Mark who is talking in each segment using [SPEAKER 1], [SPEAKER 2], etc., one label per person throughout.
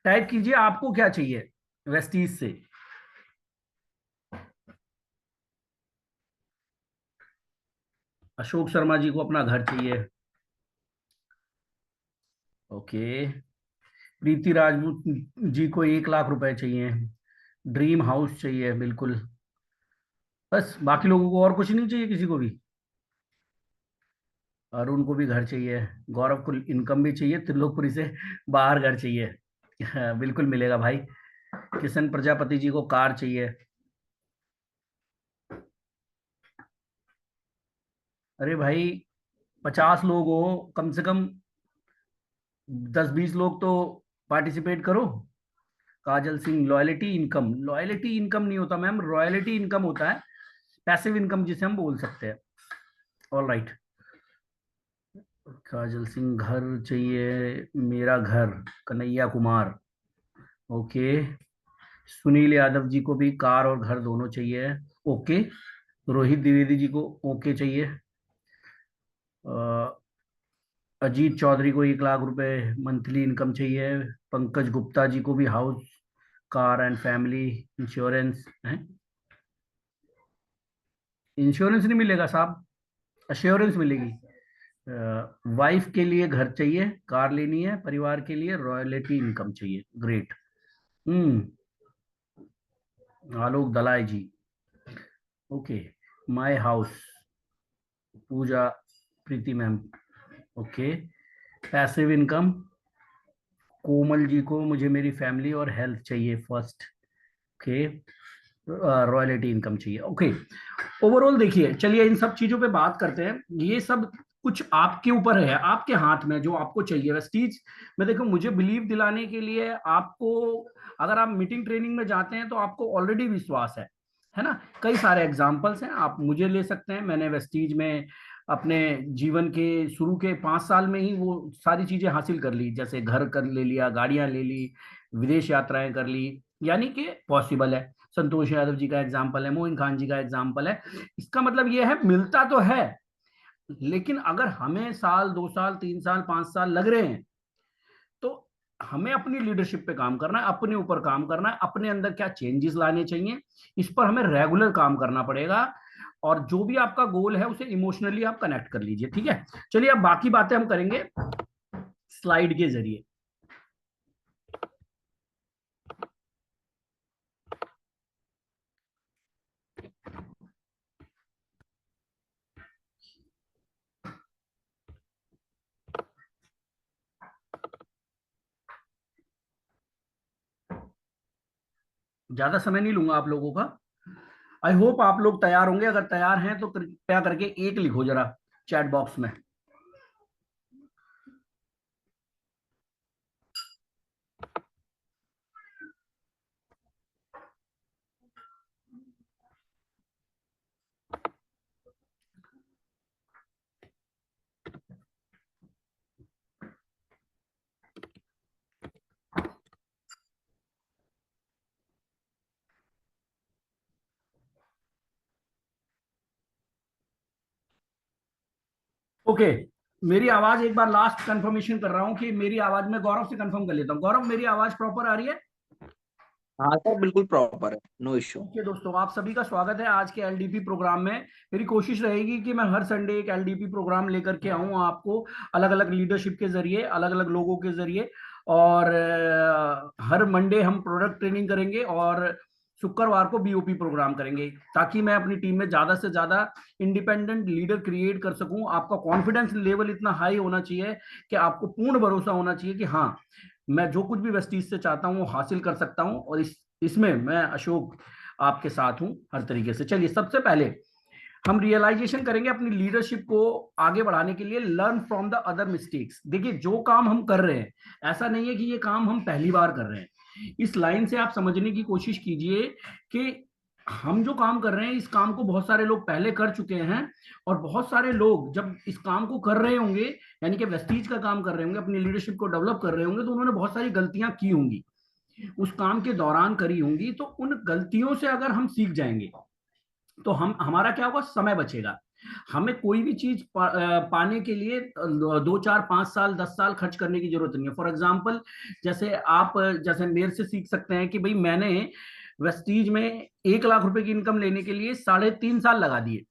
[SPEAKER 1] Type कीजिए आपको क्या चाहिए वेस्टीज से। अशोक शर्मा जी को अपना घर चाहिए। ओके। प्रीति राजपूत जी को 1 लाख रुपए चाहिए। ड्रीम हाउस चाहिए बिल्कुल। बस बाकी लोगों को और कुछ नहीं चाहिए किसी को भी। अरुण को भी घर चाहिए। गौरव को इनकम भी चाहिए, त्रिलोकपुरी से बाहर घर चाहिए। हाँ, बिल्कुल मिलेगा भाई। किशन प्रजापति जी को कार चाहिए। अरे भाई 50 लोग हो कम से कम, 10-20 लोग तो पार्टिसिपेट करो। Kajal Singh loyalty income, loyalty income नहीं होता मैम, रॉयलिटी इनकम होता है, पैसिव इनकम जिसे हम बोल सकते हैं। All right. काजल सिंह घर चाहिए, मेरा घर। कन्हैया कुमार। ओके। सुनील यादव जी को भी कार और घर दोनों चाहिए। ओके। रोहित द्विवेदी जी को ओके चाहिए। अ, अजीत चौधरी को 1 लाख रुपए मंथली इनकम चाहिए। पंकज गुप्ता जी को भी house, car and family insurance है। इंश्योरेंस नहीं मिलेगा साहब, अश्योरेंस मिलेगी। वाइफ के लिए घर चाहिए, कार लेनी है, परिवार के लिए रॉयल्टी इनकम चाहिए। Great. Hmm. Alok Dalai ji. Okay. My house, Puja Preeti ma'am. Okay. Passive income, Komal ji को मुझे मेरी फैमिली और हेल्थ चाहिए फर्स्ट। ओके। रॉयल्टी इनकम चाहिए। ओके। ओवरऑल देखिए, चलिए इन सब चीजों पे बात करते हैं। ये सब कुछ आपके ऊपर है, आपके हाथ में जो आपको चाहिए वेस्टीज में। देखो मुझे बिलीव दिलाने के लिए आपको, अगर आप मीटिंग ट्रेनिंग में जाते हैं तो आपको ऑलरेडी विश्वास है ना। कई सारे एग्जांपल्स हैं, आप मुझे ले सकते हैं। मैंने वेस्टीज में अपने जीवन के शुरू के 5 साल में ही वो सारी चीजें हासिल कर ली, जैसे घर कर ले लिया, गाड़ियां ले ली, विदेश यात्राएं कर ली, यानी कि पॉसिबल है। संतोष यादव जी का एग्जाम्पल है, मोइन खान जी का एग्जाम्पल है। इसका मतलब यह है मिलता तो है, लेकिन अगर हमें साल 2 साल 3 साल 5 साल लग रहे हैं तो हमें अपनी लीडरशिप पे काम करना है, अपने ऊपर काम करना है, अपने अंदर क्या चेंजेस लाने चाहिए इस पर हमें रेगुलर काम करना पड़ेगा। और जो भी आपका गोल है उसे इमोशनली आप कनेक्ट कर लीजिए, ठीक है। चलिए अब बाकी बातें हम करेंगे स्लाइड के जरिए। ज्यादा समय नहीं लूंगा आप लोगों का। आई होप आप लोग तैयार होंगे, अगर तैयार हैं तो कृपया करके एक लिखो जरा चैट बॉक्स में। ओके। मेरी आवाज एक बार लास्ट कंफर्मेशन कर रहा हूं कि मेरी आवाज, में गौरव से कंफर्म कर लेता हूं। गौरव मेरी आवाज प्रॉपर आ रही है?
[SPEAKER 2] हाँ सर, बिल्कुल प्रॉपर है, नो इश्यू।
[SPEAKER 1] ओके दोस्तों, आप सभी का स्वागत है आज के एलडीपी प्रोग्राम में। मेरी कोशिश रहेगी कि मैं हर संडे एक एलडीपी प्रोग्राम लेकर के आऊं आपको, अलग अलग लीडरशिप के जरिए, अलग अलग लोगों के जरिए। और हर मंडे हम प्रोडक्ट ट्रेनिंग करेंगे और शुक्रवार को बीओपी प्रोग्राम करेंगे, ताकि मैं अपनी टीम में ज्यादा से ज्यादा इंडिपेंडेंट लीडर क्रिएट कर सकूं। आपका कॉन्फिडेंस लेवल इतना हाई होना चाहिए कि आपको पूर्ण भरोसा होना चाहिए कि हाँ, मैं जो कुछ भी वेस्टीज से चाहता हूं वो हासिल कर सकता हूं। और इसमें मैं अशोक आपके साथ हूं हर तरीके से। चलिए सबसे पहले हम रियलाइजेशन करेंगे अपनी लीडरशिप को आगे बढ़ाने के लिए, learn from the other mistakes. देखिए जो काम हम कर रहे हैं, ऐसा नहीं है कि ये काम हम पहली बार कर रहे हैं। इस लाइन से आप समझने की कोशिश कीजिए कि हम जो काम कर रहे हैं इस काम को बहुत सारे लोग पहले कर चुके हैं। और बहुत सारे लोग जब इस काम को कर रहे होंगे, यानी कि वेस्टीज का काम कर रहे होंगे, अपनी लीडरशिप को डेवलप कर रहे होंगे, तो उन्होंने बहुत सारी गलतियां की होंगी, उस काम के दौरान करी होंगी। तो उन गलतियों से अगर हम सीख जाएंगे तो हम, हमारा क्या होगा, समय बचेगा। हमें कोई भी चीज पाने के लिए 2 4 5 साल 10 साल खर्च करने की जरूरत नहीं है। फॉर एग्जाम्पल, जैसे आप जैसे मेरे से सीख सकते हैं कि भाई मैंने वेस्टीज में 1 लाख रुपए की इनकम लेने के लिए 3.5 साल लगा दिए।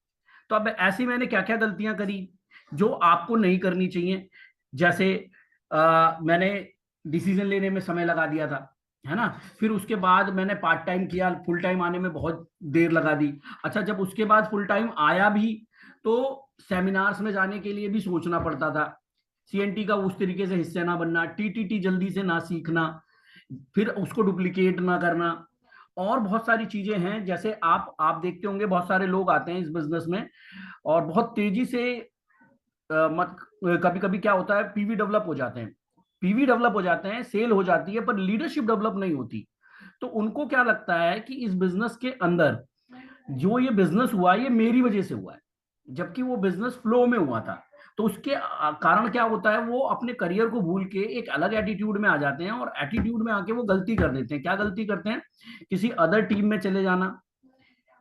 [SPEAKER 1] तो अब ऐसी मैंने क्या क्या गलतियां करी जो आपको नहीं करनी चाहिए। जैसे मैंने डिसीजन लेने में समय लगा दिया था, है ना। फिर उसके बाद मैंने पार्ट टाइम किया, फुल टाइम आने में बहुत देर लगा दी। अच्छा, जब उसके बाद फुल टाइम आया भी तो सेमिनार्स में जाने के लिए भी सोचना पड़ता था। सीएनटी का उस तरीके से हिस्से ना बनना, टीटीटी जल्दी से ना सीखना, फिर उसको डुप्लीकेट ना करना, और बहुत सारी चीजें हैं। जैसे आप देखते होंगे बहुत सारे लोग आते हैं इस बिजनेस में और बहुत तेजी से कभी कभी क्या होता है, पीवी डेवलप हो जाते हैं, सेल हो जाती है, पर लीडरशिप डेवलप नहीं होती। तो उनको क्या लगता है कि इस बिजनेस के अंदर जो ये बिजनेस हुआ ये मेरी वजह से हुआ है, जबकि वो बिजनेस फ्लो में हुआ था। तो उसके कारण क्या होता है, वो अपने करियर को भूल के एक अलग एटीट्यूड में आ जाते हैं, और एटीट्यूड में आके वो गलती कर देते हैं। क्या गलती करते हैं? किसी अदर टीम में चले जाना,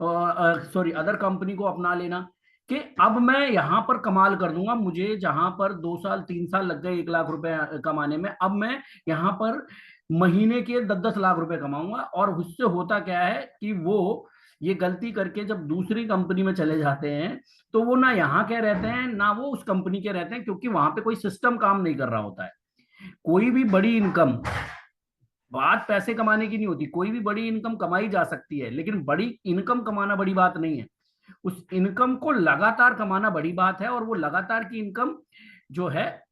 [SPEAKER 1] सॉरी अदर कंपनी को अपना लेना, कि अब मैं यहां पर कमाल कर दूंगा। मुझे जहां पर 2 साल 3 साल लग गए 1 लाख रुपए कमाने में, अब मैं यहां पर महीने के 10 10 लाख रुपए कमाऊंगा। और उससे होता क्या है कि वो ये गलती करके जब दूसरी कंपनी में चले जाते हैं तो वो ना यहाँ के रहते हैं ना वो उस कंपनी के रहते हैं, क्योंकि वहां पे कोई सिस्टम काम नहीं कर रहा होता है। कोई भी बड़ी इनकम, बात पैसे कमाने की नहीं होती, कोई भी बड़ी इनकम कमाई जा सकती है, लेकिन बड़ी इनकम कमाना बड़ी बात नहीं है। उस इनकम को लगातार कमाना बड़ी बात है। और वो लगातार की इनकम जो है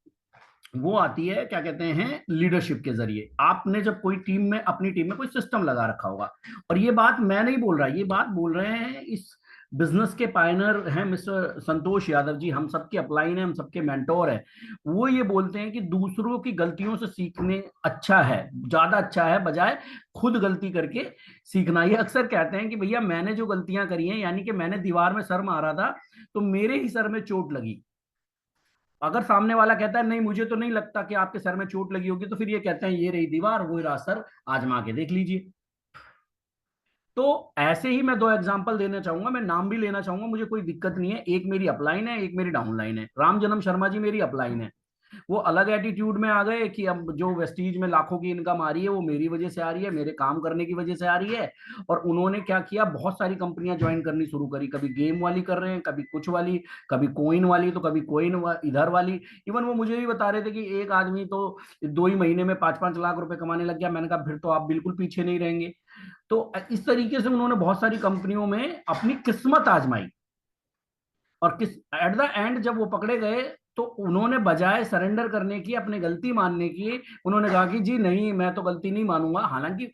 [SPEAKER 1] वो आती है, क्या कहते हैं, लीडरशिप के जरिए। आपने जब कोई टीम में, अपनी टीम में कोई सिस्टम लगा रखा होगा, और ये बात मैं नहीं बोल रहा, ये बात बोल रहे हैं इस बिजनेस के पायनर हैं मिस्टर संतोष यादव जी, हम सबके अपलाइन हैं, हम सबके मेंटोर हैं। वो ये बोलते हैं कि दूसरों की गलतियों से सीखने अच्छा है, ज्यादा अच्छा है, बजाय खुद गलती करके सीखना। ये अक्सर कहते हैं कि भैया मैंने जो गलतियां करी हैं, यानी कि मैंने दीवार में सर मारा था तो मेरे ही सर में चोट लगी। अगर सामने वाला कहता है नहीं मुझे तो नहीं लगता कि आपके सर में चोट लगी होगी, तो फिर ये कहते हैं ये रही दीवार, वो रहा सर, आजमा के देख लीजिए। तो ऐसे ही मैं 2 एग्जांपल देना चाहूंगा, मैं नाम भी लेना चाहूंगा, मुझे कोई दिक्कत नहीं है। एक मेरी अपलाइन है, एक मेरी डाउनलाइन है। राम जन्म शर्मा जी मेरी अपलाइन है। वो अलग एटीट्यूड में आ गए कि अब जो वेस्टीज में लाखों की इनकम आ रही है वो मेरी वजह से आ रही है, मेरे काम करने की वजह से आ रही है। और उन्होंने क्या किया, बहुत सारी कंपनियां ज्वाइन करनी शुरू करी, कभी गेम वाली कर रहे हैं, कभी कुछ वाली, कभी कोइन वाली, तो कभी कोइन इधर वाली। इवन वो मुझे भी बता रहे थे कि एक आदमी तो 2 ही महीने में 5 5 लाख रुपए कमाने लग गया। मैंने कहा फिर तो आप बिल्कुल पीछे नहीं रहेंगे। तो इस तरीके से उन्होंने बहुत सारी कंपनियों में अपनी किस्मत आजमाई, और किस एट द एंड जब वो पकड़े गए तो उन्होंने बजाय सरेंडर करने की, अपनी गलती मानने की, उन्होंने कहा कि जी नहीं मैं तो गलती नहीं मानूंगा। हालांकि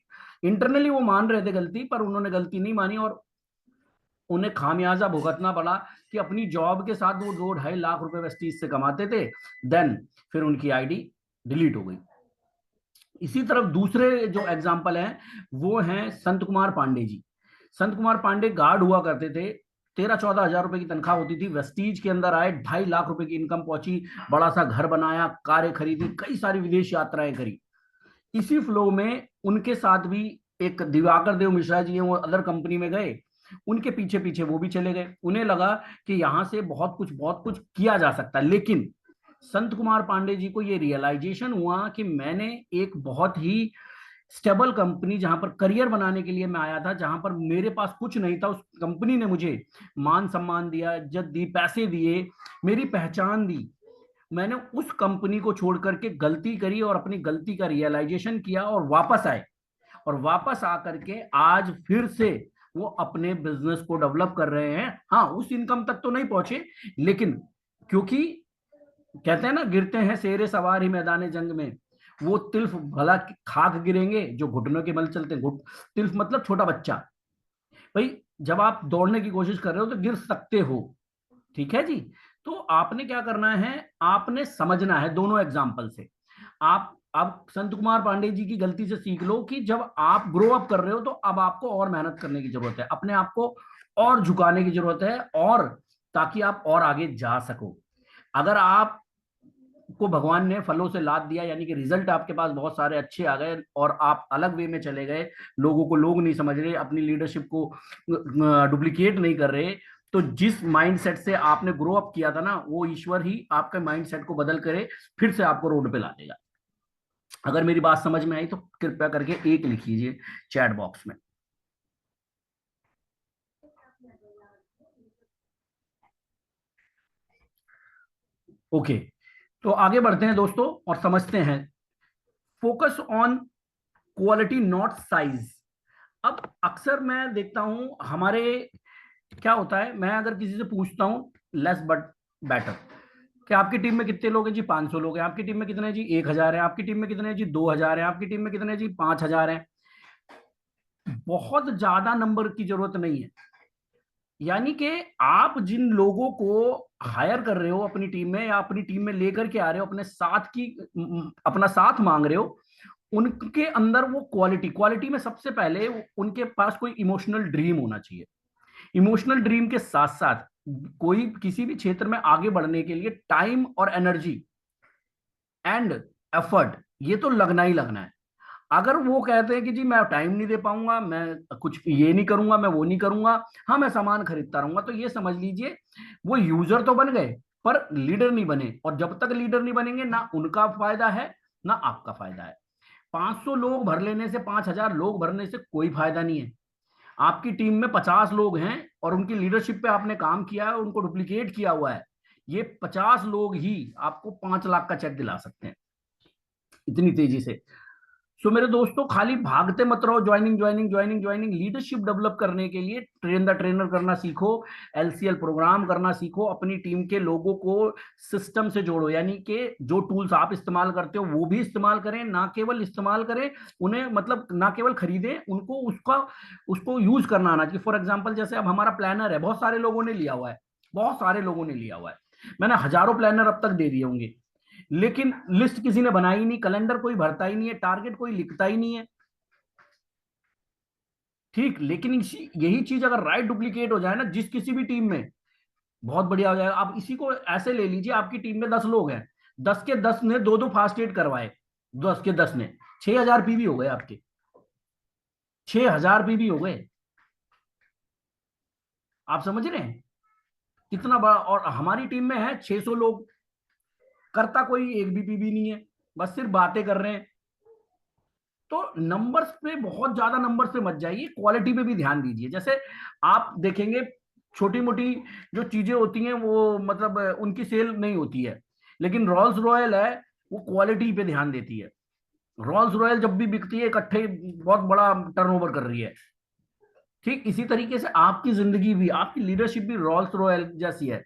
[SPEAKER 1] इंटरनली वो मान रहे थे गलती, पर उन्होंने गलती नहीं मानी, और उन्हें खामियाजा भुगतना पड़ा कि अपनी जॉब के साथ वो 2 2.5 लाख रुपए वेस्टीज से कमाते थे। देन फिर उनकी आईडी डिलीट हो गई। इसी तरफ दूसरे जो एग्जाम्पल हैं वो हैं संत कुमार पांडे जी। संत कुमार पांडे गार्ड हुआ करते थे, 13 14 हजार रुपए की तनख्वाह होती थी। वेस्टीज के अंदर आए, 2.5 लाख रुपए की इनकम पहुंची, बड़ा सा घर बनाया, कारें खरीदी, कई सारी विदेश यात्राएं करी। इसी फ्लो में उनके साथ भी एक दिवाकर देव मिश्रा जी हैं, वो अदर कंपनी में गए, उनके पीछे पीछे वो भी चले गए। उन्हें लगा कि यहां से बहुत कुछ किया जा सकता है। लेकिन संत कुमार पांडे जी को ये रियलाइजेशन हुआ कि मैंने एक बहुत ही स्टेबल कंपनी, जहां पर करियर बनाने के लिए मैं आया था, जहां पर मेरे पास कुछ नहीं था, उस कंपनी ने मुझे मान सम्मान दिया, इज्जत दी, पैसे दिए, मेरी पहचान दी। मैंने उस कंपनी को छोड़ करके गलती करी और अपनी गलती का रियलाइजेशन किया और वापस आए। और वापस आकर के आज फिर से वो अपने बिजनेस को डेवलप कर रहे हैं। हाँ, उस इनकम तक तो नहीं पहुंचे, लेकिन क्योंकि कहते हैं ना, गिरते हैं शेरे सवार ही मैदान जंग में, वो तिल्फ भला खाक गिरेंगे जो घुटनों के बल चलते हैं। तिल्फ मतलब छोटा बच्चा। भाई जब आप दौड़ने की कोशिश कर रहे हो तो गिर सकते हो, ठीक है जी। तो आपने क्या करना है, आपने समझना है दोनों एग्जाम्पल से। आप अब संत कुमार पांडे जी की गलती से सीख लो कि जब आप ग्रो अप कर रहे हो तो अब आपको और मेहनत करने की जरूरत है, अपने आप को और झुकाने की जरूरत है, और ताकि आप और आगे जा सको। अगर आप को भगवान ने फलों से लाद दिया, यानी कि रिजल्ट आपके पास बहुत सारे अच्छे आ गए और आप अलग वे में चले गए, लोगों को लोग नहीं समझ रहे, अपनी लीडरशिप को डुप्लीकेट नहीं कर रहे, तो जिस माइंडसेट से आपने ग्रो अप किया था ना, वो ईश्वर ही आपके माइंडसेट को बदल करे फिर से आपको रोड पे ला देगा। अगर मेरी बात समझ में आई तो कृपया करके एक लिख लीजिए चैट बॉक्स में। ओके, तो आगे बढ़ते हैं दोस्तों और समझते हैं। Focus on quality not size. अब अक्सर मैं देखता हूं हमारे, क्या होता है, मैं अगर किसी से पूछता हूं लेस बट बेटर, कि आपकी टीम में कितने लोग हैं जी? 500 लोग हैं। आपकी टीम में कितने हैं जी? 1000 है। आपकी टीम में कितने हैं जी? 2000 है। आपकी टीम में कितने हैं जी? 5000 है। बहुत ज्यादा नंबर की जरूरत नहीं है। यानी कि आप जिन लोगों को हायर कर रहे हो अपनी टीम में, या अपनी टीम में लेकर के आ रहे हो, अपने साथ की अपना साथ मांग रहे हो, उनके अंदर वो क्वालिटी, क्वालिटी में सबसे पहले उनके पास कोई इमोशनल ड्रीम होना चाहिए। इमोशनल ड्रीम के साथ साथ कोई किसी भी क्षेत्र में आगे बढ़ने के लिए टाइम और एनर्जी एंड एफर्ट, ये तो लगना ही लगना है। अगर वो कहते हैं कि जी मैं टाइम नहीं दे पाऊंगा, मैं कुछ ये नहीं करूंगा, मैं वो नहीं करूंगा, हाँ मैं सामान खरीदता रहूंगा, तो ये समझ लीजिए वो यूजर तो बन गए पर लीडर नहीं बने। और जब तक लीडर नहीं बनेंगे, ना उनका फायदा है ना आपका फायदा है। 500 लोग भर लेने से, 5000 लोग भरने से कोई फायदा नहीं है। आपकी टीम में 50 लोग हैं और उनकी लीडरशिप पे आपने काम किया है, उनको डुप्लीकेट किया हुआ है, ये 50 लोग ही आपको 5 लाख का चेक दिला सकते हैं इतनी तेजी से। सो मेरे दोस्तों, खाली भागते मत रहो, joining joining joining joining. Leadership develop करने के लिए ट्रेन द ट्रेनर करना सीखो, एलसीएल प्रोग्राम करना सीखो, अपनी टीम के लोगों को सिस्टम से जोड़ो। यानी कि जो टूल्स आप इस्तेमाल करते हो वो भी इस्तेमाल करें, ना केवल इस्तेमाल करें उन्हें, मतलब ना केवल खरीदें उनको, उसको यूज करना आना चाहिए। फॉर एग्जाम्पल, जैसे अब हमारा प्लानर है, बहुत सारे लोगों ने लिया हुआ है, बहुत सारे लोगों ने लिया हुआ है, मैंने हजारों प्लानर अब तक दे दिए होंगे, लेकिन लिस्ट किसी ने बनाई नहीं, कैलेंडर कोई भरता ही नहीं है, टारगेट कोई लिखता ही नहीं है। ठीक, लेकिन यही चीज अगर राइट डुप्लीकेट हो जाए ना जिस किसी भी टीम में, बहुत बढ़िया हो जाएगा। आप इसी को ऐसे ले लीजिए, आपकी टीम में 10 लोग हैं, 10 के 10 ने दो दो फास्ट एड करवाए, 10 के 10 ने 6000 पीवी हो गए आपके, 6000 पीवी हो गए। आप समझ रहे हैं कितना बड़ा? और हमारी टीम में है 600 लोग, करता कोई एक भी पीवी नहीं है, बस सिर्फ बातें कर रहे हैं। तो नंबर्स पे, बहुत ज्यादा नंबर्स पे मत जाइए, क्वालिटी पे भी ध्यान दीजिए। जैसे आप देखेंगे छोटी मोटी जो चीजें होती हैं वो मतलब उनकी सेल नहीं होती है, लेकिन रॉल्स रॉयल है, वो क्वालिटी पे ध्यान देती है। रॉल्स रॉयल जब भी बिकती है इकट्ठे बहुत बड़ा टर्नओवर कर रही है। ठीक इसी तरीके से आपकी जिंदगी भी, आपकी लीडरशिप भी रॉल्स रॉयल जैसी है।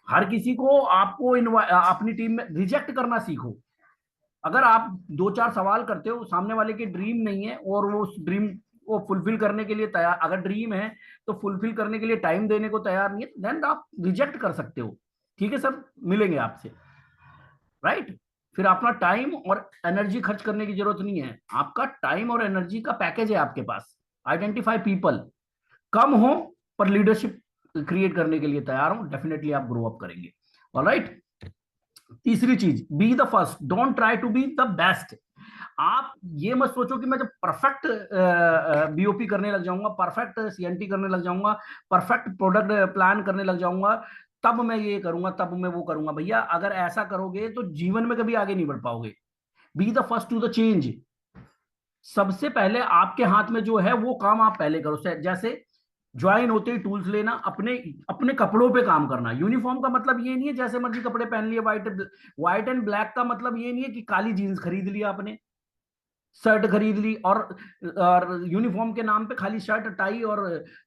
[SPEAKER 1] हर किसी को आपको अपनी टीम में रिजेक्ट करना सीखो। अगर आप दो चार सवाल करते हो, सामने वाले की ड्रीम नहीं है और वो उस ड्रीम को फुलफिल करने के लिए तैयार, अगर ड्रीम है तो फुलफिल करने के लिए टाइम देने को तैयार नहीं है, देन आप रिजेक्ट कर सकते हो। ठीक है सर, मिलेंगे आपसे, राइट। फिर अपना टाइम और एनर्जी खर्च करने की जरूरत नहीं है, आपका टाइम और एनर्जी का पैकेज है आपके पास। आइडेंटिफाई पीपल, कम हो पर लीडरशिप क्रिएट करने के लिए तैयार हो, डेफिनेटली आप ग्रो अप करेंगे। ऑलराइट। तीसरी चीज, be the first, don't try to be the best. आप ये मत सोचो कि मैं जब परफेक्ट बीओपी करने लग जाऊंगा, परफेक्ट सीएनटी करने लग जाऊंगा, परफेक्ट प्रोडक्ट प्लान करने लग जाऊंगा, तब मैं ये करूंगा, तब मैं वो करूंगा। भैया अगर ऐसा करोगे तो जीवन में कभी आगे नहीं बढ़ पाओगे। Be the first to the change. सबसे पहले आपके हाथ में जो है वो काम आप पहले करो। जैसे ज्वाइन होते ही टूल्स लेना, अपने अपने कपड़ों पे काम करना। यूनिफॉर्म का मतलब ये नहीं है जैसे मर्जी कपड़े पहन लिए, व्हाइट एंड ब्लैक का मतलब ये नहीं है कि काली जीन्स खरीद लिया आपने, शर्ट खरीद ली और यूनिफॉर्म के नाम पे खाली शर्ट टाई और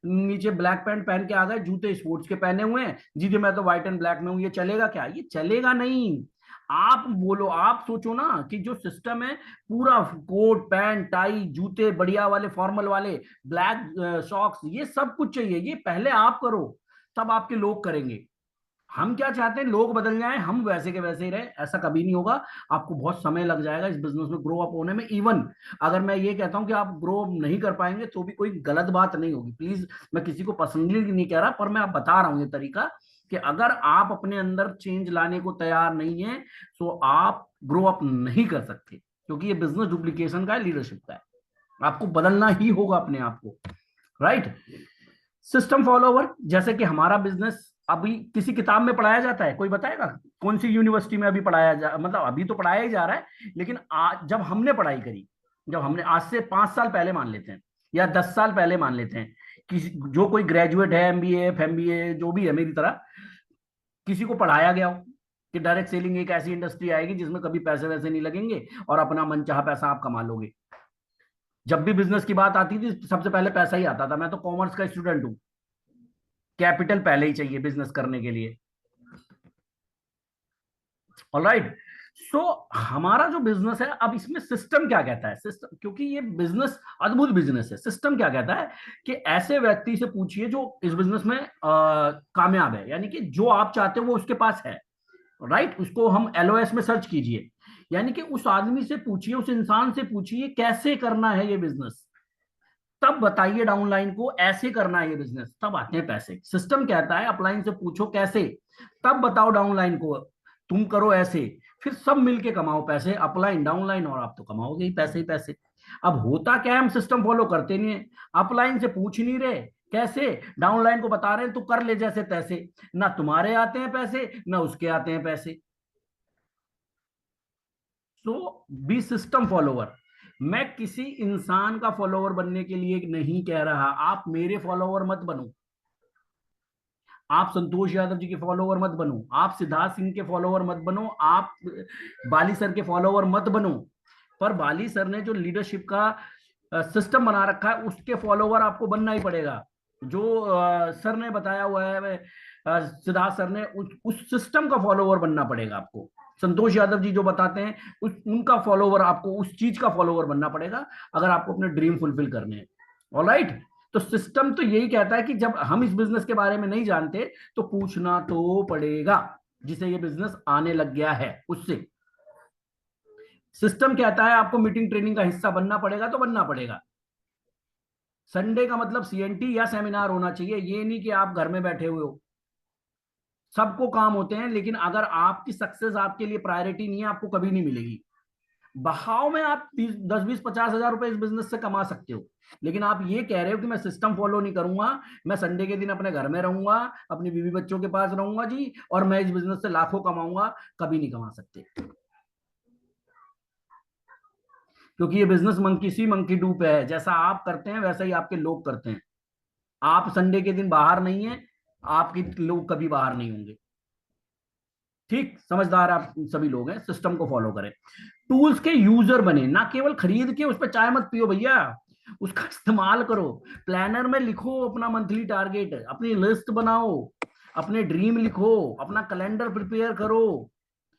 [SPEAKER 1] नीचे ब्लैक पैंट पहन के आ गए, जूते स्पोर्ट्स के पहने हुए हैं, जी जी मैं तो व्हाइट एंड ब्लैक में हूं, ये चलेगा क्या? ये चलेगा नहीं। आप बोलो, आप सोचो ना कि जो सिस्टम है पूरा, कोट पैंट टाई जूते बढ़िया वाले फॉर्मल वाले, ब्लैक सॉक्स, ये सब कुछ चाहिए, ये पहले आप करो तब आपके लोग करेंगे। हम क्या चाहते हैं, लोग बदल जाएं, हम वैसे के वैसे ही रहे, ऐसा कभी नहीं होगा। आपको बहुत समय लग जाएगा इस बिजनेस में ग्रो अप होने में। इवन अगर मैं ये कहता हूं कि आप ग्रो नहीं कर पाएंगे तो भी कोई गलत बात नहीं होगी, प्लीज। मैं किसी को पर्सनली नहीं कह रहा, पर मैं आप बता रहा हूं ये तरीका, कि अगर आप अपने अंदर चेंज लाने को तैयार नहीं है तो आप ग्रो अप नहीं कर सकते, क्योंकि ये बिजनेस डुप्लीकेशन का है, लीडरशिप का है। आपको बदलना ही होगा अपने आप को, राइट। सिस्टम फॉलोवर, जैसे कि हमारा बिजनेस अभी किसी किताब में पढ़ाया जाता है, कोई बताएगा कौन सी यूनिवर्सिटी में अभी पढ़ाया जा, मतलब अभी तो पढ़ाया ही जा रहा है, लेकिन आज जब हमने पढ़ाई करी, जब हमने आज से 5 साल पहले मान लेते हैं या 10 साल पहले मान लेते हैं, कि जो कोई ग्रेजुएट है, एमबीए एमबीए जो भी है मेरी तरह, किसी को पढ़ाया गया हो कि डायरेक्ट सेलिंग एक ऐसी इंडस्ट्री आएगी जिसमें कभी पैसे वैसे नहीं लगेंगे और अपना मनचाहा पैसा आप कमा लोगे। जब भी बिजनेस की बात आती थी सबसे पहले पैसा ही आता था। मैं तो कॉमर्स का स्टूडेंट हूँ, कैपिटल पहले ही चाहिए बिजनेस करने के लिए। ऑलराइट, सो हमारा जो बिजनेस है, अब इसमें सिस्टम क्या कहता है, सिस्टम, क्योंकि ये बिजनेस अद्भुत बिजनेस है। सिस्टम क्या कहता है कि ऐसे व्यक्ति से पूछिए जो इस बिजनेस में कामयाब है, यानी कि जो आप चाहते हो वो उसके पास है, राइट। उसको हम एलओएस में सर्च कीजिए, यानी कि उस आदमी से पूछिए, उस इंसान से पूछिए कैसे करना है ये बिजनेस, तब बताइए डाउनलाइन को ऐसे करना है ये बिजनेस, तब आते हैं पैसे। सिस्टम कहता है अपलाइन से पूछो कैसे, तब बताओ डाउनलाइन को तुम करो ऐसे, फिर सब मिलके कमाओ पैसे, अपलाइन डाउनलाइन, और आप तो कमाओगे ही पैसे ही पैसे। अब होता क्या है, हम सिस्टम फॉलो करते नहीं है, अपलाइन से पूछ नहीं रहे कैसे, डाउनलाइन को बता रहे हैं तू कर ले जैसे तैसे, ना तुम्हारे आते हैं पैसे ना उसके आते हैं पैसे। सो बी सिस्टम फॉलोवर। मैं किसी इंसान का फॉलोवर बनने के लिए नहीं कह रहा, आप मेरे फॉलोवर मत बनो, आप संतोष यादव जी के फॉलोवर मत बनो, आप सिद्धार्थ सिंह के फॉलोवर मत बनो, आप बाली सर के फॉलोवर मत बनो, पर बाली सर ने जो लीडरशिप का सिस्टम बना रखा है उसके फॉलोवर आपको बनना ही पड़ेगा। जो सर ने बताया हुआ है, सिद्धार्थ सर ने, उस सिस्टम का फॉलोवर बनना पड़ेगा आपको। संतोष यादव जी जो बताते हैं उनका फॉलोवर, आपको उस चीज का फॉलोवर बनना पड़ेगा अगर आपको अपने ड्रीम फुलफिल करने हैं। ऑलराइट, तो सिस्टम तो यही कहता है कि जब हम इस बिजनेस के बारे में नहीं जानते तो पूछना तो पड़ेगा, जिसे ये बिजनेस आने लग गया है उससे। सिस्टम कहता है आपको मीटिंग ट्रेनिंग का हिस्सा बनना पड़ेगा तो बनना पड़ेगा। संडे का मतलब सीएनटी या सेमिनार होना चाहिए, ये नहीं कि आप घर में बैठे हुए हो। सबको काम होते हैं, लेकिन अगर आपकी सक्सेस आपके लिए प्रायोरिटी नहीं है आपको कभी नहीं मिलेगी। बहाव में आप 10 20 50 हजार रुपए इस बिजनेस से कमा सकते हो, लेकिन आप ये कह रहे हो कि मैं सिस्टम फॉलो नहीं करूंगा, मैं संडे के दिन अपने घर में रहूंगा, अपनी बीवी बच्चों के पास रहूंगा जी, और मैं इस बिजनेस से लाखों कमाऊंगा, कभी नहीं कमा सकते। क्योंकि ये business monkey C monkey do पे है, जैसा आप करते हैं वैसा ही आपके लोग करते हैं। आप संडे के दिन बाहर नहीं है, आपके लोग कभी बाहर नहीं होंगे। ठीक, समझदार आप सभी लोग हैं, सिस्टम को फॉलो करें, टूल्स के यूजर बने, ना केवल खरीद के उस पर चाय मत पियो भैया, उसका इस्तेमाल करो। प्लानर में लिखो अपना मंथली टारगेट, अपनी लिस्ट बनाओ, अपने ड्रीम लिखो, अपना कैलेंडर प्रिपेयर करो,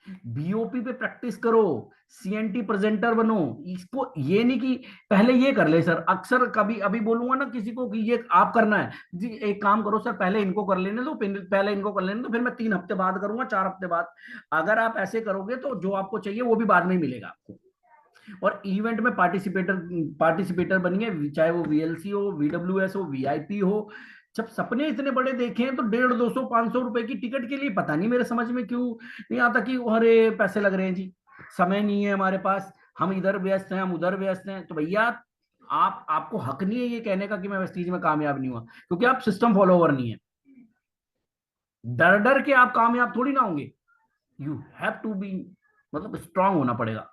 [SPEAKER 1] बीओपी पे प्रैक्टिस करो, सीएनटी प्रेजेंटर बनो। इसको ये नहीं कि पहले ये कर ले सर, अक्सर कभी अभी बोलूंगा ना किसी को कि ये आप करना है जी, एक काम करो सर, पहले इनको कर लेने दो, पहले इनको कर लेने दो, फिर मैं 3 हफ्ते बाद करूंगा, 4 हफ्ते बाद। अगर आप ऐसे करोगे तो जो आपको चाहिए वो भी बाद में ही मिलेगा आपको। और इवेंट में पार्टिसिपेटर पार्टिसिपेटर बनिए, चाहे वो वीएलसी हो, वीडब्ल्यूएस हो, वीआईपी हो। जब सपने इतने बड़े देखे हैं तो 150 200 500 रुपए की टिकट के लिए पता नहीं मेरे समझ में क्यों नहीं आता कि अरे पैसे लग रहे हैं जी, समय नहीं है हमारे पास, हम इधर व्यस्त हैं, हम उधर व्यस्त हैं। तो भैया आपको हक नहीं है ये कहने का कि मैं इस चीज में कामयाब नहीं हुआ, क्योंकि आप सिस्टम फॉलोवर नहीं है। डर डर के आप कामयाब थोड़ी ना होंगे, यू हैव टू बी, मतलब स्ट्रांग होना पड़ेगा।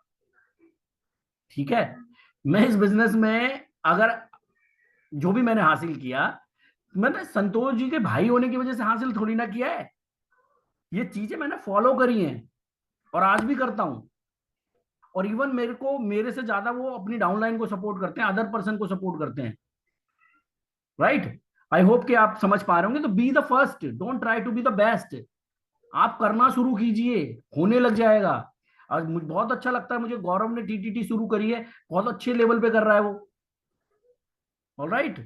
[SPEAKER 1] ठीक है, मैं इस बिजनेस में अगर जो भी मैंने हासिल किया, मैंने संतोष जी के भाई होने की वजह से हासिल थोड़ी ना किया है, ये चीजें मैंने फॉलो करी हैं और आज भी करता हूं। और इवन मेरे से ज्यादा वो अपनी डाउनलाइन को सपोर्ट करते हैं, अदर पर्सन को सपोर्ट करते हैं। राइट, आई होप कि आप समझ पा रहे होंगे। तो be the first, don't try to be the best. आप करना शुरू कीजिए, होने लग जाएगा। आज मुझे बहुत अच्छा लगता है, मुझे गौरव ने टीटीटी शुरू करी है, बहुत अच्छे लेवल पे कर रहा है वो। ऑलराइट,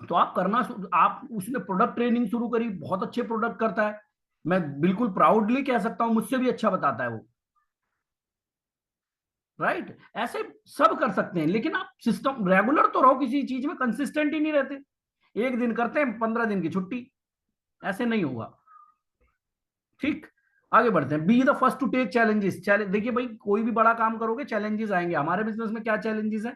[SPEAKER 1] तो आप करना, आप उसने प्रोडक्ट ट्रेनिंग शुरू करी, बहुत अच्छे प्रोडक्ट करता है, मैं बिल्कुल प्राउडली कह सकता हूं, मुझसे भी अच्छा बताता है वो। राइट, ऐसे सब कर सकते हैं, लेकिन आप सिस्टम रेगुलर तो रहो, किसी चीज में कंसिस्टेंट ही नहीं रहते, एक दिन करते हैं 15 दिन की छुट्टी, ऐसे नहीं होगा। ठीक, आगे बढ़ते हैं। Be the first to take challenges. देखिए भाई, कोई भी बड़ा काम करोगे चैलेंजेस आएंगे, हमारे बिजनेस में क्या चैलेंजेस है,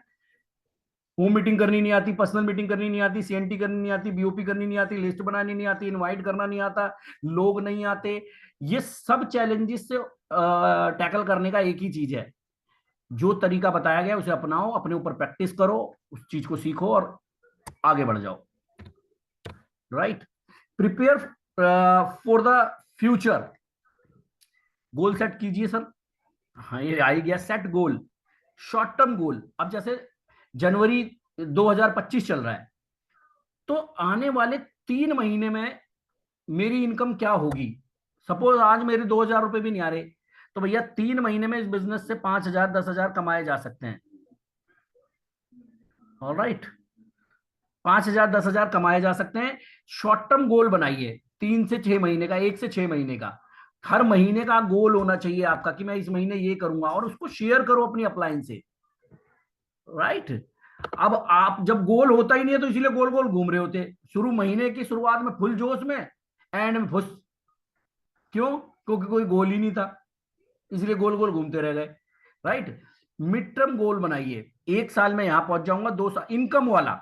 [SPEAKER 1] होम मीटिंग करनी नहीं आती, पर्सनल मीटिंग करनी नहीं आती, सीएनटी करनी नहीं आती, बीओपी करनी नहीं आती, लिस्ट बनानी नहीं आती, इनवाइट करना नहीं आता, लोग नहीं आते। ये सब चैलेंजेस से टैकल करने का एक ही चीज है, जो तरीका बताया गया उसे अपनाओ, अपने ऊपर प्रैक्टिस करो, उस चीज को सीखो और आगे बढ़ जाओ। Right, prepare for the future, goal set कीजिए सर। हाँ, ये आ ही गया, set goal, short term goal. अब जैसे जनवरी 2025 चल रहा है, तो आने वाले 3 महीने में मेरी इनकम क्या होगी। सपोज आज मेरे 2,000 रुपए भी नहीं आ रहे, तो भैया 3 महीने में इस बिजनेस से 5,000 10,000 कमाए जा सकते हैं। ऑलराइट, 5,000 10,000 कमाए जा सकते हैं। शॉर्ट टर्म गोल बनाइए, 3 से 6 महीने का, 1 से 6 महीने का। हर महीने का गोल होना चाहिए आपका कि मैं इस महीने ये करूंगा, और उसको शेयर करो अपनी अपलाइन से। राइट, अब आप जब गोल होता ही नहीं है तो इसीलिए गोल गोल घूम रहे होते, शुरू महीने की शुरुआत में फुल जोश में, एंड में फुस। क्यों? क्योंकि कोई गोल ही नहीं था, इसलिए गोल गोल घूमते रह गए। राइट, मिड टर्म गोल बनाइए, 1 साल में यहां पहुंच जाऊंगा, 2 साल इनकम वाला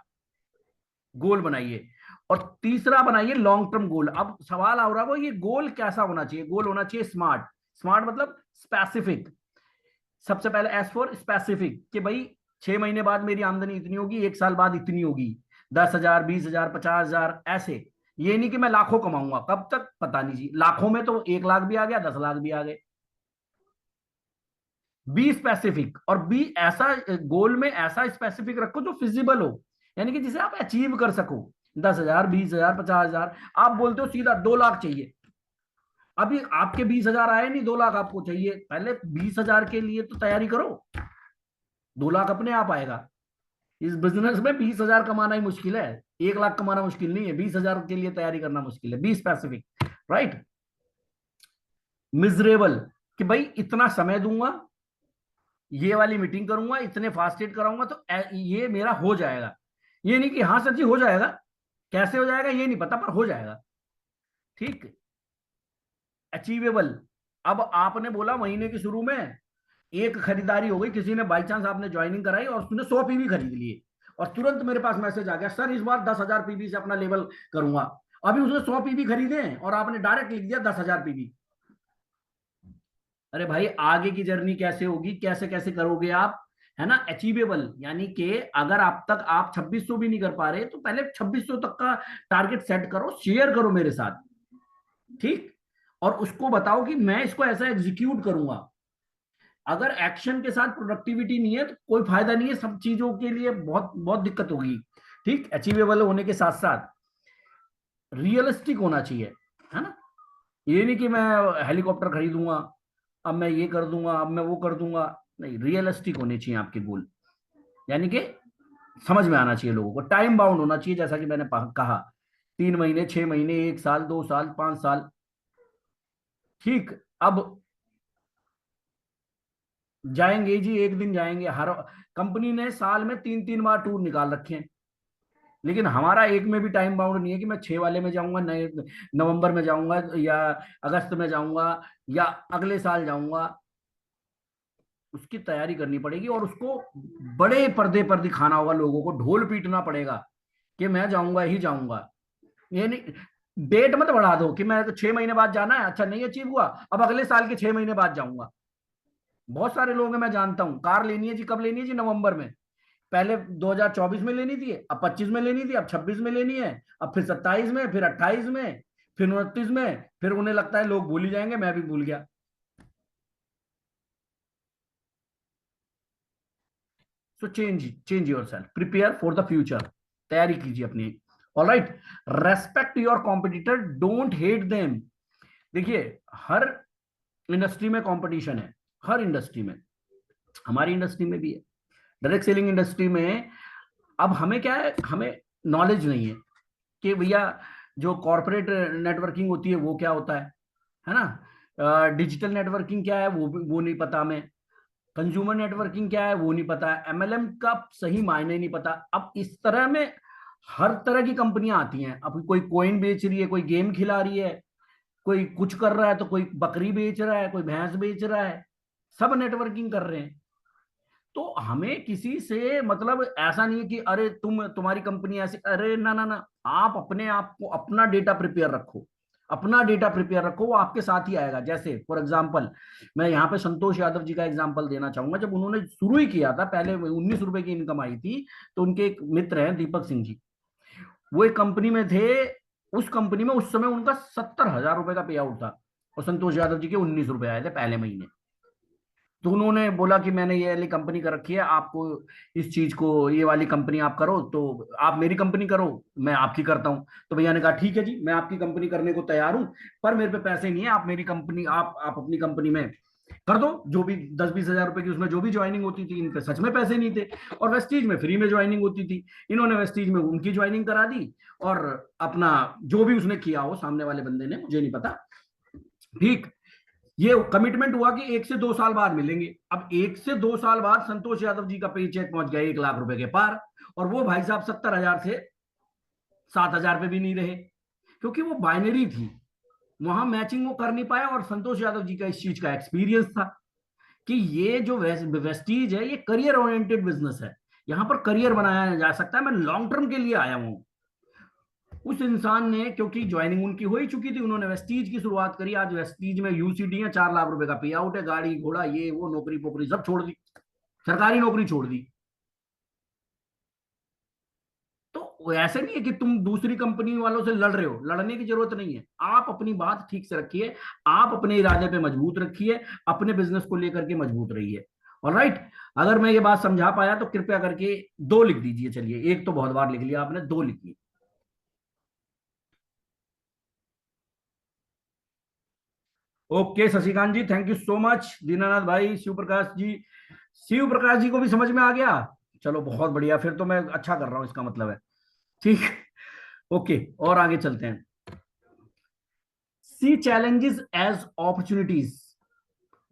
[SPEAKER 1] गोल बनाइए। और तीसरा बनाइए लॉन्ग टर्म गोल। अब सवाल आ रहा है वो, ये गोल कैसा होना चाहिए? गोल होना चाहिए स्मार्ट। स्मार्ट मतलब स्पेसिफिक। सबसे पहले एस फॉर स्पेसिफिक, कि भाई 6 महीने बाद मेरी आमदनी इतनी होगी, 1 साल बाद इतनी होगी, 10,000 20,000 50,000 ऐसे। ये नहीं कि मैं लाखों कमाऊंगा, कब तक पता नहीं जी, लाखों में तो 1 लाख भी आ गया, 10 लाख भी आ गए। बी स्पेसिफिक, और बी ऐसा, गोल में ऐसा स्पेसिफिक रखो जो फिजिबल हो, यानी कि जिसे आप अचीव कर सको। 10,000 20,000 50,000, आप बोलते हो सीधा 2 लाख चाहिए, अभी आपके 20,000 आए नहीं, 2 लाख आपको चाहिए, पहले 20,000 के लिए तो तैयारी करो, 2 लाख अपने आप आएगा। इस बिजनेस में 20,000 कमाना ही मुश्किल है, 1 लाख कमाना मुश्किल नहीं है, 20,000 के लिए तैयारी करना मुश्किल है। Be specific. राइट, मिजरेबल, कि भाई इतना समय दूंगा, ये वाली मीटिंग करूंगा, इतने फास्टेड कराऊंगा, तो ये मेरा हो जाएगा। ये नहीं कि हाँ सर जी हो जाएगा, कैसे हो जाएगा ये नहीं पता, पर हो जाएगा। ठीक, अचीवेबल। अब आपने बोला महीने के शुरू में एक खरीदारी हो गई, किसी ने बाई चांस आपने ज्वाइनिंग कराई और उसने 100 पीवी खरीद लिए, और तुरंत मेरे पास मैसेज आ गया, सर इस बार 10,000 पीवी से अपना लेवल करूंगा। अभी उसने 100 पीवी खरीदे हैं और आपने डायरेक्ट लिख दिया 10,000 पीवी। अरे भाई, आगे की जर्नी कैसे होगी, कैसे कैसे करोगे आप, है ना? अचीवेबल, यानी कि अगर आप तक आप 2,600 भी नहीं कर पा रहे, तो पहले 2,600 तक का टारगेट सेट करो, शेयर करो मेरे साथ। ठीक, और उसको बताओ कि मैं इसको ऐसा एग्जीक्यूट करूंगा। अगर एक्शन के साथ प्रोडक्टिविटी नहीं है तो कोई फायदा नहीं है, सब चीजों के लिए बहुत बहुत दिक्कत होगी। ठीक, अचीवेबल होने के साथ साथ रियलिस्टिक होना चाहिए, है ना? ये नहीं कि मैं हेलीकॉप्टर खरीदूंगा, अब मैं ये कर दूंगा, अब मैं वो कर दूंगा। नहीं, रियलिस्टिक होने चाहिए आपके गोल, यानी कि समझ में आना चाहिए लोगों को, टाइम बाउंड होना चाहिए, जैसा कि मैंने कहा, 3 महीने 6 महीने 1 साल 2 साल 5 साल। ठीक, अब जाएंगे जी, एक दिन जाएंगे, हर कंपनी ने साल में 3 3 बार टूर निकाल रखे हैं, लेकिन हमारा एक में भी टाइम बाउंड नहीं है कि मैं 6 वाले में जाऊंगा, नए नवंबर में जाऊंगा, या अगस्त में जाऊंगा, या अगले साल जाऊंगा। उसकी तैयारी करनी पड़ेगी, और उसको बड़े पर्दे पर दिखाना होगा, लोगों को ढोल पीटना पड़ेगा कि मैं जाऊंगा ही जाऊंगा। ये नहीं, डेट मत बढ़ा दो कि मैं तो 6 महीने बाद जाना है, अच्छा नहीं अचीव हुआ, अब अगले साल के 6 महीने बाद जाऊंगा। बहुत सारे लोग हैं, मैं जानता हूं, कार लेनी है जी, कब लेनी है जी? नवंबर में। पहले 2024 में लेनी थी, अब 25 में लेनी थी, अब 26 में लेनी है, अब फिर 27 में, फिर 28 में, फिर 29 में, फिर उन्हें लगता है लोग भूल ही जाएंगे, मैं भी भूल गया। So change your self, prepare for the future, तैयारी कीजिए अपनी। All right, respect your competitor, don't hate them. देखिए, हर इंडस्ट्री में कंपटीशन है, हर इंडस्ट्री में, हमारी इंडस्ट्री में भी है, डायरेक्ट सेलिंग इंडस्ट्री में। अब हमें क्या है, हमें नॉलेज नहीं है कि भैया जो कॉर्पोरेट नेटवर्किंग होती है वो क्या होता है ना? डिजिटल नेटवर्किंग क्या है वो नहीं पता हमें, कंज्यूमर नेटवर्किंग क्या है वो नहीं पता है, एमएलएम का सही मायने नहीं पता। अब इस तरह में हर तरह की कंपनियां आती हैं, अब कोई कोइन बेच रही है, कोई गेम खिला रही है, कोई कुछ कर रहा है, तो कोई बकरी बेच रहा है, कोई भैंस बेच रहा है, सब नेटवर्किंग कर रहे हैं। तो हमें किसी से मतलब ऐसा नहीं है कि अरे तुम्हारी कंपनी ऐसी, अरे ना ना ना, आप अपने आप को अपना डेटा प्रिपेयर रखो, अपना डेटा प्रिपेयर रखो, वो आपके साथ ही आएगा। जैसे फॉर एग्जांपल मैं यहाँ पे संतोष यादव जी का एग्जांपल देना चाहूंगा। जब उन्होंने शुरू ही किया था, पहले 19 रुपए की इनकम आई थी, तो उनके एक मित्र हैं दीपक सिंह जी, वो एक कंपनी में थे। उस कंपनी में उस समय उनका 70,000 रुपए का पे आउट था, और संतोष यादव जी के 19 रुपए आए थे पहले महीने। तो उन्होंने बोला कि मैंने ये वाली कंपनी कर रखी है, आपको इस चीज को, ये वाली कंपनी आप करो, तो आप मेरी कंपनी करो, मैं आपकी करता हूँ। तो भैया ने कहा ठीक है जी, मैं आपकी कंपनी करने को तैयार हूँ, पर मेरे पे पैसे नहीं है, आप मेरी कंपनी, आप अपनी कंपनी में कर दो। जो भी 10-20 हजार रुपए की उसमें जो भी ज्वाइनिंग होती थी, इन पे सच में पैसे नहीं थे, और वेस्टीज में फ्री में ज्वाइनिंग होती थी। इन्होंने वेस्टीज में उनकी ज्वाइनिंग करा दी, और अपना जो भी उसने किया हो सामने वाले बंदे ने, मुझे नहीं पता, ठीक। ये कमिटमेंट हुआ कि 1 से 2 साल बाद मिलेंगे। अब 1 से 2 साल बाद संतोष यादव जी का पे चेक पहुंच गया 1 लाख रुपए के पार, और वो भाई साहब 70,000 से 7,000 पे भी नहीं रहे, क्योंकि वो बाइनरी थी, वहां मैचिंग वो कर नहीं पाया। और संतोष यादव जी का इस चीज का एक्सपीरियंस था कि ये जो वेस्टीज है, ये करियर ओरिएंटेड बिजनेस है, यहाँ पर करियर बनाया जा सकता है, मैं लॉन्ग टर्म के लिए आया हूं। उस इंसान ने, क्योंकि ज्वाइनिंग उनकी हो ही चुकी थी, उन्होंने वेस्टीज की शुरुआत करी। आज वेस्टीज में यूसीडी है, 4 लाख रुपए का पे आउट है, गाड़ी घोड़ा ये वो, नौकरी पोकरी सब छोड़ दी, सरकारी नौकरी छोड़ दी। तो ऐसे नहीं है कि तुम दूसरी कंपनी वालों से लड़ रहे हो, लड़ने की जरूरत नहीं है। आप अपनी बात ठीक से रखिए, आप अपने इरादे पे मजबूत रखिए, अपने बिजनेस को लेकर के मजबूत रहिए। ऑलराइट, अगर मैं ये बात समझा पाया तो कृपया करके 2 लिख दीजिए। चलिए, एक तो बहुत बार लिख लिया आपने, 2 लिखिए। Okay Shashikant ji, thank you so much. Dinanath भाई, शिव प्रकाश जी, शिव प्रकाश जी को भी समझ में आ गया। चलो बहुत बढ़िया, फिर तो मैं अच्छा कर रहा हूं, इसका मतलब है। ठीक। ओके, और आगे चलते हैं। सी चैलेंजेस एज अपॉर्चुनिटीज।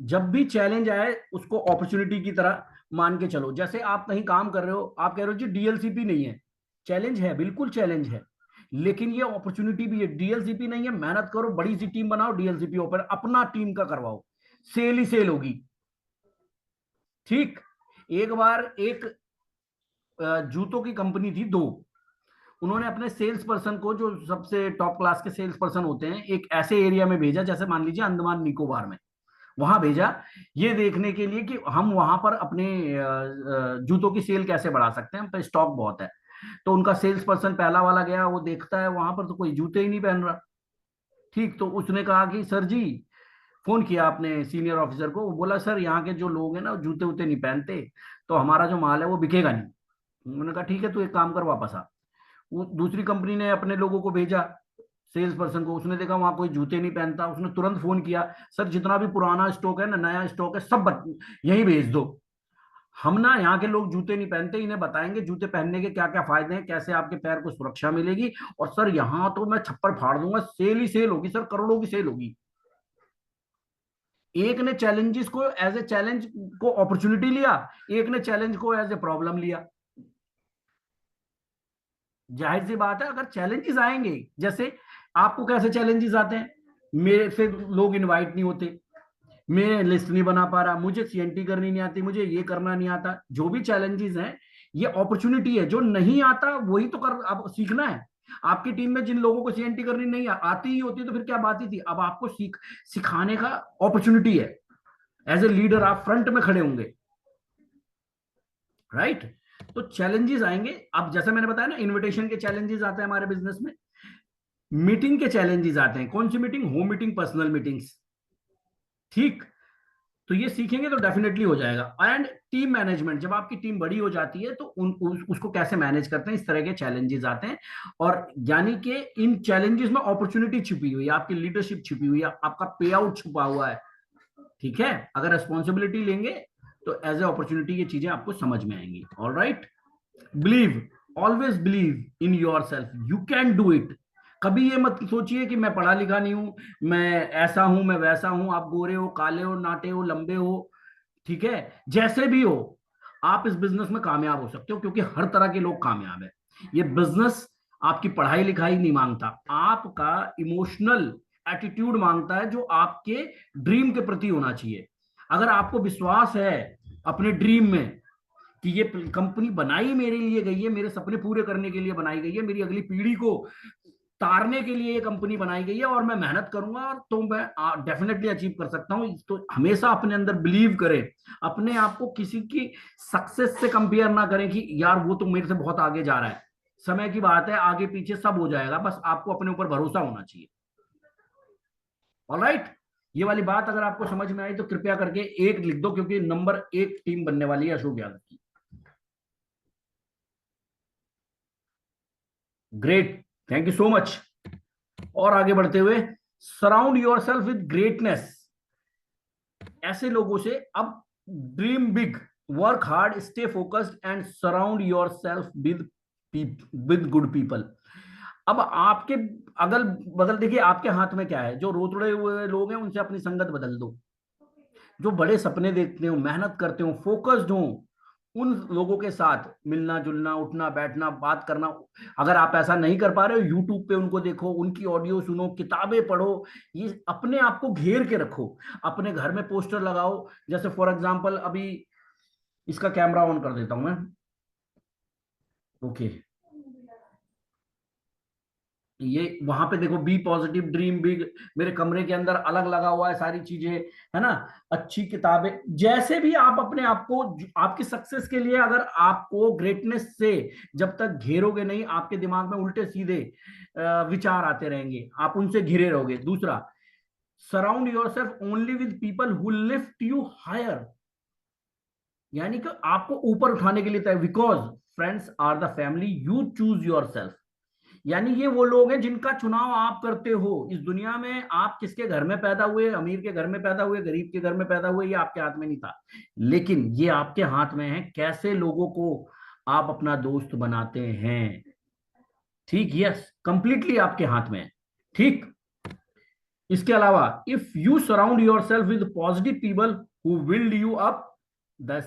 [SPEAKER 1] जब भी चैलेंज आए उसको अपॉर्चुनिटी की तरह मान के चलो। जैसे आप कहीं काम कर रहे हो, आप कह रहे हो जी डीएलसीपी नहीं है, चैलेंज है, बिल्कुल चैलेंज है, लेकिन ये अपॉर्चुनिटी भी है। डीएलसीपी नहीं है, मेहनत करो, बड़ी सी टीम बनाओ, डीएलसीपी ओपन अपना टीम का करवाओ, सेल ही सेल होगी। ठीक। एक बार एक जूतों की कंपनी थी, दो, उन्होंने अपने सेल्स पर्सन को, जो सबसे टॉप क्लास के सेल्स पर्सन होते हैं, एक ऐसे एरिया में भेजा, जैसे मान लीजिए अंडमान निकोबार में, वहां भेजा, ये देखने के लिए कि हम वहां पर अपने जूतों की सेल कैसे बढ़ा सकते हैं, हम पे स्टॉक बहुत है। तो उनका सेल्स पर्सन पहला वाला गया, वो देखता है वहां पर तो कोई जूते ही नहीं पहन रहा। ठीक, तो उसने कहा कि सर जी, फोन किया अपने सीनियर ऑफिसर को, वो बोला सर यहाँ के जो लोग हैं ना जूते वूते नहीं पहनते, तो हमारा जो माल है वो बिकेगा नहीं। उन्होंने कहा ठीक है, तू एक काम कर, वापस आ। वो दूसरी कंपनी ने अपने लोगों को भेजा, सेल्स पर्सन को, उसने देखा वहां कोई जूते नहीं पहनता, उसने तुरंत फोन किया, सर जितना भी पुराना स्टॉक है ना, नया स्टॉक है, सब यही भेज दो। हम ना यहाँ के लोग जूते नहीं पहनते, इन्हें बताएंगे जूते पहनने के क्या क्या फायदे हैं, कैसे आपके पैर को सुरक्षा मिलेगी, और सर यहाँ तो मैं छप्पर फाड़ दूंगा, सेल ही सेल होगी सर, करोड़ों की सेल होगी। एक ने चैलेंजेस को एज ए चैलेंज को अपॉर्चुनिटी लिया, एक ने चैलेंज को एज ए प्रॉब्लम लिया। जाहिर सी बात है, अगर चैलेंजेस आएंगे, जैसे आपको कैसे चैलेंजेस आते हैं, मेरे से लोग इनवाइट नहीं होते, मैं लिस्ट नहीं बना पा रहा, मुझे सीएनटी करनी नहीं आती, मुझे ये करना नहीं आता, जो भी चैलेंजेस हैं, ये अपॉर्चुनिटी है। जो नहीं आता वही तो कर, अब सीखना है। आपकी टीम में जिन लोगों को सीएनटी करनी नहीं आती ही होती, तो फिर क्या बात ही थी। अब आपको सिखाने का अपॉर्चुनिटी है, एज ए लीडर आप फ्रंट में खड़े होंगे, राइट। तो चैलेंजेस आएंगे। अब जैसे मैंने बताया ना, इनविटेशन के चैलेंजेस आते हैं हमारे बिजनेस में, मीटिंग के चैलेंजेस आते हैं। कौन सी meeting? Home meeting, personal meetings. ठीक। तो ये सीखेंगे तो डेफिनेटली हो जाएगा। एंड टीम मैनेजमेंट, जब आपकी टीम बड़ी हो जाती है तो उसको कैसे मैनेज करते हैं, इस तरह के चैलेंजेस आते हैं। और यानी कि इन चैलेंजेस में अपॉर्चुनिटी छिपी हुई है, आपकी लीडरशिप छिपी हुई है, आपका पे आउट छुपा हुआ है। ठीक है, अगर रेस्पॉन्सिबिलिटी लेंगे तो एज ए अपॉर्चुनिटी ये चीजें आपको समझ में आएंगी। All right, believe, always believe in your self, you can do it. कभी ये मत सोचिए कि मैं पढ़ा लिखा नहीं हूं, मैं ऐसा हूं, मैं वैसा हूं। आप गोरे हो, काले हो, नाटे हो, लंबे हो, ठीक है, जैसे भी हो, आप इस बिजनेस में कामयाब हो सकते हो, क्योंकि हर तरह के लोग कामयाब है। ये बिजनेस आपकी पढ़ाई लिखाई नहीं मांगता, आपका इमोशनल एटीट्यूड मांगता है, जो आपके ड्रीम के प्रति होना चाहिए। अगर आपको विश्वास है अपने ड्रीम में, कि ये कंपनी बनाई मेरे लिए गई है, मेरे सपने पूरे करने के लिए बनाई गई है, मेरी अगली पीढ़ी को तारने के लिए ये कंपनी बनाई गई है, और मैं मेहनत करूंगा और तो मैं डेफिनेटली अचीव कर सकता हूं। तो हमेशा अपने अंदर बिलीव करें, अपने आप को किसी की सक्सेस से कंपेयर ना करें कि यार वो तो मेरे से बहुत आगे जा रहा है। समय की बात है, आगे पीछे सब हो जाएगा, बस आपको अपने ऊपर भरोसा होना चाहिए। ऑलराइट, ये वाली बात अगर आपको समझ में आई तो कृपया करके एक लिख दो, क्योंकि नंबर 1 टीम बनने वाली है अशोक यादव की। Great, thank you so much. और आगे बढ़ते हुए, surround yourself with greatness, ऐसे लोगों से। अब dream big, work hard, stay focused and surround yourself with good people. अब आपके अगल बगल देखिए, आपके हाथ में क्या है। जो रोतड़े हुए लोग हैं उनसे अपनी संगत बदल दो। जो बड़े सपने देखते हो, मेहनत करते हो, फोकस्ड हो, उन लोगों के साथ मिलना जुलना, उठना बैठना, बात करना। अगर आप ऐसा नहीं कर पा रहे हो, यूट्यूब पे उनको देखो, उनकी ऑडियो सुनो, किताबें पढ़ो, ये अपने आप को घेर के रखो। अपने घर में पोस्टर लगाओ, जैसे फॉर एग्जांपल अभी इसका कैमरा ऑन कर देता हूं मैं। ओके, ये वहां पे देखो, बी पॉजिटिव, ड्रीम बिग, मेरे कमरे के अंदर अलग लगा हुआ है सारी चीजें, है ना। अच्छी किताबें, जैसे भी आप अपने आप को, आपकी सक्सेस के लिए अगर आपको ग्रेटनेस से जब तक घेरोगे नहीं, आपके दिमाग में उल्टे सीधे विचार आते रहेंगे, आप उनसे घिरे रहोगे। दूसरा, surround yourself only with people who lift you higher, यानी कि आपको ऊपर उठाने के लिए तय, because friends are the family you choose yourself. यानी ये वो लोग हैं जिनका चुनाव आप करते हो इस दुनिया में। आप किसके घर में पैदा हुए, अमीर के घर में पैदा हुए, गरीब के घर में पैदा हुए, ये आपके हाथ में नहीं था, लेकिन ये आपके हाथ में है कैसे लोगों को आप अपना दोस्त बनाते हैं। ठीक, यस, कंप्लीटली आपके हाथ में है। ठीक, इसके अलावा, if you surround yourself with positive people who build you up, the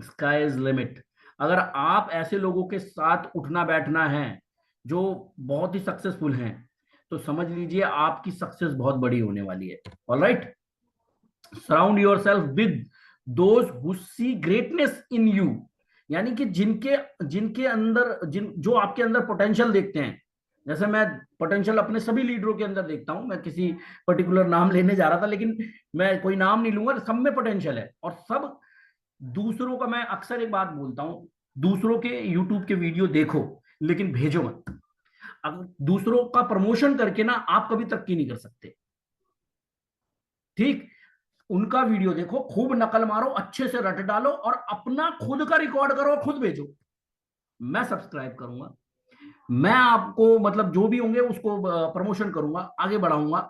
[SPEAKER 1] sky is limit. अगर आप ऐसे लोगों के साथ उठना बैठना है जो बहुत ही सक्सेसफुल हैं, तो समझ लीजिए आपकी सक्सेस बहुत बड़ी होने वाली है। Alright, surround yourself with those who see greatness in you, यानी कि जिनके जिनके अंदर जो आपके अंदर पोटेंशियल देखते हैं। जैसे मैं पोटेंशियल अपने सभी लीडरों के अंदर देखता हूं, मैं किसी पर्टिकुलर नाम लेने जा रहा था, लेकिन मैं कोई नाम नहीं लूंगा, सब में पोटेंशियल है। और सब दूसरों का, मैं अक्सर एक बात बोलता हूं, दूसरों के यूट्यूब के वीडियो देखो लेकिन भेजो मत। अगर दूसरों का प्रमोशन करके ना आप कभी तरक्की नहीं कर सकते। ठीक, उनका वीडियो देखो, खूब नकल मारो, अच्छे से रट डालो, और अपना खुद का रिकॉर्ड करो और खुद भेजो। मैं सब्सक्राइब करूंगा, मैं आपको मतलब जो भी होंगे उसको प्रमोशन करूंगा, आगे बढ़ाऊंगा।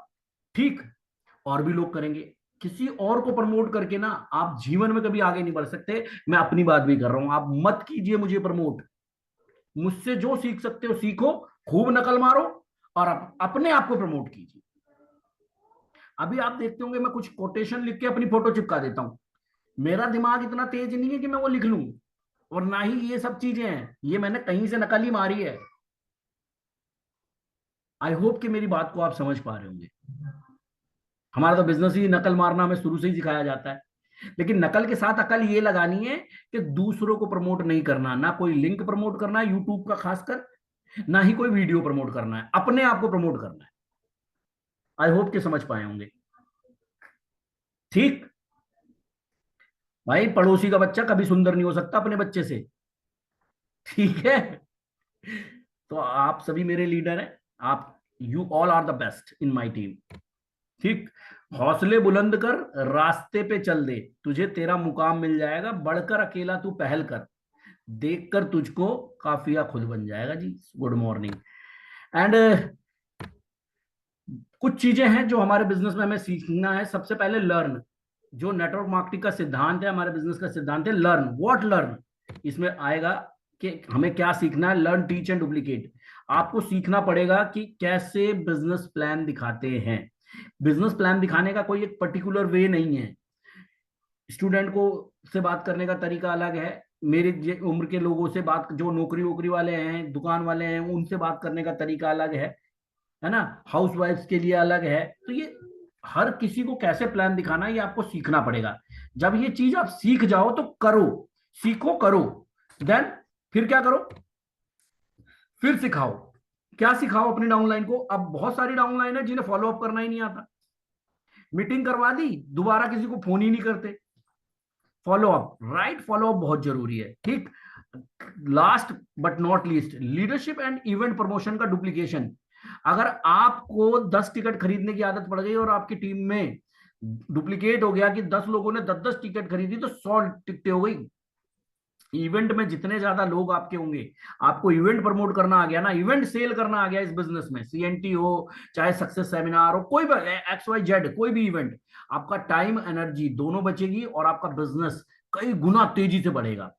[SPEAKER 1] ठीक, और भी लोग करेंगे। किसी और को प्रमोट करके ना आप जीवन में कभी आगे नहीं बढ़ सकते। मैं अपनी बात भी कर रहा हूं, आप मत कीजिए मुझे प्रमोट। मुझसे जो सीख सकते हो सीखो, खूब नकल मारो, और अपने आप को प्रमोट कीजिए। अभी आप देखते होंगे मैं कुछ कोटेशन लिख के अपनी फोटो चिपका देता हूं। मेरा दिमाग इतना तेज नहीं है कि मैं वो लिख लूं, और ना ही ये सब चीजें हैं, ये मैंने कहीं से नकल ही मारी है। आई होप कि मेरी बात को आप समझ पा रहे होंगे। हमारा तो बिजनेस ही नकल मारना हमें शुरू से ही सिखाया जाता है। लेकिन नकल के साथ अकल ये लगानी है कि दूसरों को प्रमोट नहीं करना, ना कोई लिंक प्रमोट करना है यूट्यूब का खासकर, ना ही कोई वीडियो प्रमोट करना है, अपने आप को प्रमोट करना है। आई होप कि समझ पाए होंगे। ठीक, भाई पड़ोसी का बच्चा कभी सुंदर नहीं हो सकता अपने बच्चे से। ठीक है, तो आप सभी मेरे लीडर हैं। आप, you all are the best in my team. ठीक, हौसले बुलंद कर, रास्ते पे चल दे, तुझे तेरा मुकाम मिल जाएगा, बढ़कर अकेला तू पहल कर, देखकर तुझको काफिया खुद बन जाएगा जी। Good morning. एंड कुछ चीजें हैं जो हमारे बिजनेस में हमें सीखना है। सबसे पहले लर्न, जो नेटवर्क मार्केटिंग का सिद्धांत है, हमारे बिजनेस का सिद्धांत है लर्न। व्हाट लर्न, इसमें आएगा कि हमें क्या सीखना है। Learn, teach and duplicate. आपको सीखना पड़ेगा कि कैसे बिजनेस प्लान दिखाते हैं। बिजनेस प्लान दिखाने का कोई एक पर्टिकुलर वे नहीं है। स्टूडेंट को से बात करने का तरीका अलग है, मेरी उम्र के लोगों से बात, जो नौकरी वोकरी वाले हैं, दुकान वाले हैं, उनसे बात करने का तरीका अलग है ना। हाउस वाइफ्स के लिए अलग है। तो ये हर किसी को कैसे प्लान दिखाना है, ये आपको सीखना पड़ेगा। जब ये चीज आप सीख जाओ तो करो, सीखो, करो, देन फिर क्या करो, फिर सिखाओ। क्या सिखाओ अपनी डाउनलाइन को? अब बहुत सारी डाउनलाइन है जिन्हें फॉलो अप करना ही नहीं आता। मीटिंग करवा दी, दोबारा किसी को फोन ही नहीं करते। Follow up, right, follow up बहुत जरूरी है, ठीक। Last but not least, leadership and event promotion का डुप्लीकेशन। अगर आपको 10 टिकट खरीदने की आदत पड़ गई और आपकी टीम में डुप्लीकेट हो गया कि 10 लोगों ने 10-10 टिकट खरीदी, तो 100 टिकटें हो गई। इवेंट में जितने ज्यादा लोग आपके होंगे, आपको इवेंट प्रमोट करना आ गया ना, इवेंट सेल करना आ गया इस बिजनेस में, सीएनटी हो, चाहे सक्सेस सेमिनार हो, कोई भी XYZ, कोई भी इवेंट, आपका टाइम एनर्जी दोनों बचेगी और आपका बिजनेस कई गुना तेजी से बढ़ेगा।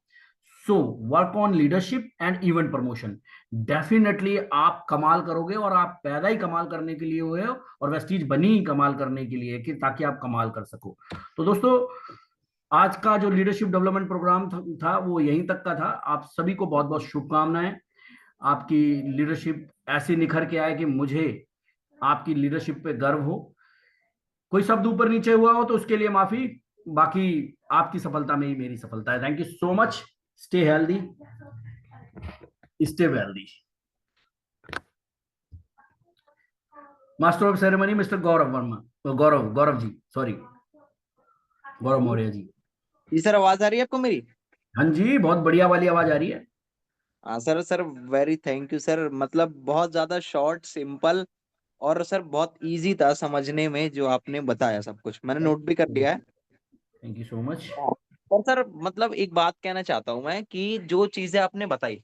[SPEAKER 1] So work on leadership and event promotion, definitely आप कमाल करोगे। और आप पैदा ही कमाल करने के लिए हुए हो, और वेस्टीज बनी ही कमाल करने के लिए, कि ताकि आप कमाल कर सको। तो दोस्तों, आज का जो लीडरशिप डेवलपमेंट प्रोग्राम था वो यहीं तक का था। आप सभी को बहुत बहुत शुभकामनाएं। आपकी लीडरशिप ऐसे निखर के आए कि मुझे आपकी लीडरशिप पे गर्व हो। कोई शब्द ऊपर नीचे हुआ हो तो उसके लिए माफी, बाकी आपकी सफलता में ही मेरी सफलता है। Thank you so much. Stay healthy, stay wealthy. Master of ceremony mister Gaurav Verma, Gaurav ji, sorry, Gaurav Maurya ji.
[SPEAKER 2] जी सर, आवाज आ रही है आपको मेरी?
[SPEAKER 1] हाँ जी, बहुत बढ़िया वाली आवाज आ रही है।
[SPEAKER 2] हाँ sir, sir very thank you sir. मतलब बहुत ज्यादा शॉर्ट, सिंपल, और सर बहुत इजी था समझने में। जो आपने बताया सब कुछ मैंने नोट भी कर लिया है।
[SPEAKER 1] Thank you so much.
[SPEAKER 2] हाँ। और सर मतलब एक बात कहना चाहता हूँ मैं, कि जो चीजें आपने बताई